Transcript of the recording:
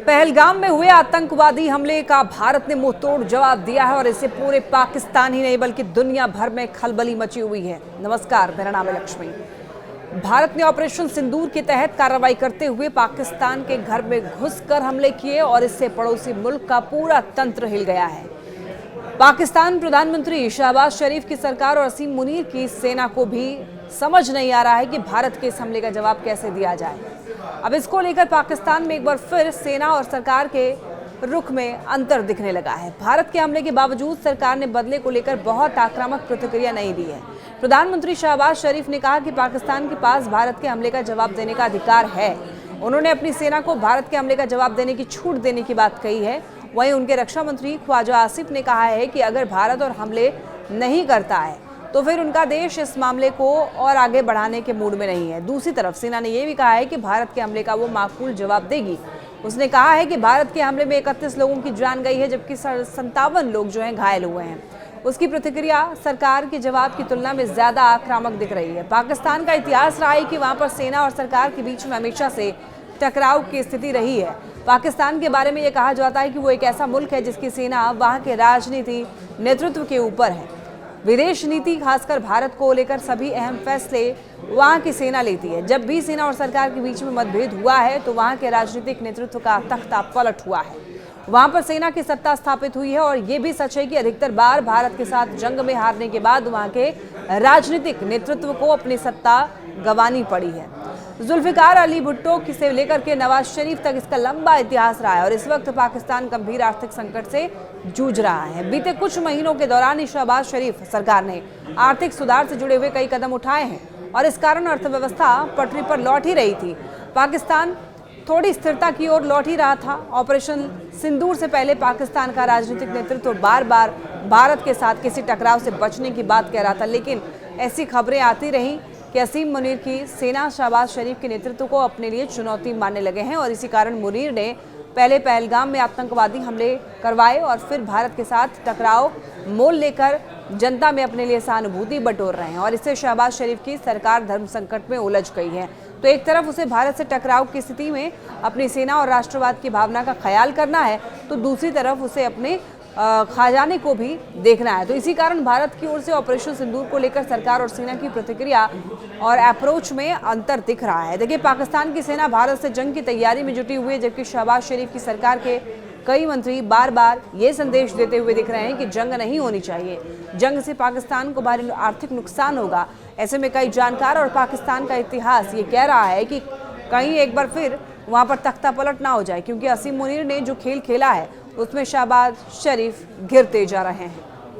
पहलगाम में हुए आतंकवादी हमले का भारत ने मुंहतोड़ जवाब दिया है और इससे पूरे पाकिस्तान ही नहीं बल्कि दुनिया भर में खलबली मची हुई है। नमस्कार, मेरा नाम है लक्ष्मी। भारत ने ऑपरेशन सिंदूर के तहत कार्रवाई करते हुए पाकिस्तान के घर में घुसकर हमले किए और इससे पड़ोसी मुल्क का पूरा तंत्र हिल गया है। पाकिस्तान प्रधानमंत्री शहबाज शरीफ की सरकार और असीम मुनीर की सेना को भी समझ नहीं आ रहा है कि भारत के इस हमले का जवाब कैसे दिया जाए। अब इसको लेकर पाकिस्तान में एक बार फिर सेना और सरकार के रुख में अंतर दिखने लगा है। भारत के हमले के बावजूद सरकार ने बदले को लेकर बहुत आक्रामक प्रतिक्रिया नहीं दी है। प्रधानमंत्री शहबाज शरीफ ने कहा कि पाकिस्तान के पास भारत के हमले का जवाब देने का अधिकार है। उन्होंने अपनी सेना को भारत के हमले का जवाब देने की छूट देने की बात कही है। वहीं उनके रक्षा मंत्री ख्वाजा आसिफ ने कहा है कि अगर भारत और हमले नहीं करता है तो फिर उनका देश इस मामले को और आगे बढ़ाने के मूड में नहीं है। दूसरी तरफ सेना ने यह भी कहा है कि भारत के हमले का वो माकूल जवाब देगी। उसने कहा है कि भारत के हमले में 31 लोगों की जान गई है जबकि 57 लोग जो हैं घायल हुए हैं। उसकी प्रतिक्रिया सरकार के जवाब की तुलना में ज्यादा आक्रामक दिख रही है। पाकिस्तान का इतिहास रहा है कि वहां पर सेना और सरकार के बीच में हमेशा से टकराव की स्थिति रही है। पाकिस्तान के बारे में यह कहा जाता है कि वो एक ऐसा मुल्क है जिसकी सेना वहां के राजनीति नेतृत्व के ऊपर है। विदेश नीति खासकर भारत को लेकर सभी अहम फैसले वहां की सेना लेती है। जब भी सेना और सरकार के बीच में मतभेद हुआ है तो वहां के राजनीतिक नेतृत्व का तख्ता पलट हुआ है। वहां पर सेना की सत्ता स्थापित हुई है और ये भी सच है कि अधिकतर बार भारत के साथ जंग में हारने के बाद वहां के राजनीतिक नेतृत्व को अपनी सत्ता गंवानी पड़ी है। जुल्फिकार अली भुट्टो से लेकर के नवाज शरीफ तक इसका लंबा इतिहास रहा है और इस वक्त पाकिस्तान गंभीर आर्थिक संकट से जूझ रहा है। बीते कुछ महीनों के दौरान ही शहबाज शरीफ सरकार ने आर्थिक सुधार से जुड़े हुए कई कदम उठाए हैं और इस कारण अर्थव्यवस्था पटरी पर लौट ही रही थी। पाकिस्तान थोड़ी स्थिरता की ओर लौट ही रहा था। ऑपरेशन सिंदूर से पहले पाकिस्तान का राजनीतिक नेतृत्व बार बार भारत के साथ किसी टकराव से बचने की बात कह रहा था, लेकिन ऐसी खबरें आती रहीं कि असीम मुनीर की सेना शहबाज शरीफ के नेतृत्व को अपने लिए चुनौती मानने लगे हैं और इसी कारण मुनीर ने पहले पहलगाम में आतंकवादी हमले करवाए और फिर भारत के साथ टकराव मोल लेकर जनता में अपने लिए सहानुभूति बटोर रहे हैं और इससे शहबाज शरीफ की सरकार धर्म संकट में उलझ गई है। तो एक तरफ उसे भारत से टकराव की स्थिति में अपनी सेना और राष्ट्रवाद की भावना का ख्याल करना है तो दूसरी तरफ उसे अपने खजाने को भी देखना है। तो इसी कारण भारत की ओर से ऑपरेशन सिंदूर को लेकर सरकार और सेना की प्रतिक्रिया और अप्रोच में अंतर दिख रहा है। देखिए, पाकिस्तान की सेना भारत से जंग की तैयारी में जुटी हुई है जबकि शहबाज शरीफ की सरकार के कई मंत्री बार बार ये संदेश देते हुए दिख रहे हैं कि जंग नहीं होनी चाहिए, जंग से पाकिस्तान को भारी आर्थिक नुकसान होगा। ऐसे में कई जानकार और पाकिस्तान का इतिहास ये कह रहा है कि कहीं एक बार फिर वहां पर तख्ता पलट ना हो जाए, क्योंकि असीम मुनीर ने जो खेल खेला है उसमें शहबाज शरीफ घिरते जा रहे हैं।